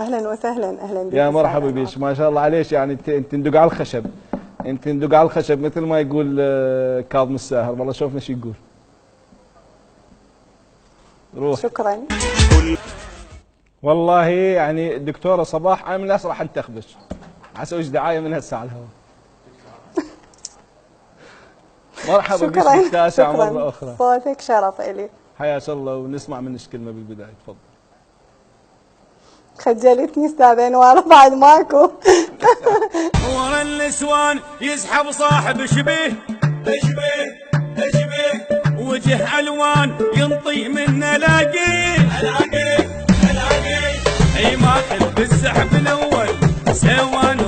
اهلا وسهلا، اهلا بك. يا مرحبا بيش، ما شاء الله عليك. يعني انت ندق على الخشب، انت ندق على الخشب مثل ما يقول كاظم الساهر. والله شوفنا شو يقول. روح. شكرا. والله يعني الدكتوره صباح انا من الناس راح انتخبك، اسوي دعايه من هسه على الهواء. مرحبا بك التاسعة مرة أخرى. صوتك شرف إلي. حياك الله، ونسمع منك كلمة بالبداية، تفضل. خجلتني استاذين ورا بعد ماكو. ورا النسوان يسحب صاحب شبيه وجه الوان ينطي من الاقيه اي ما حب السحب الاول سوان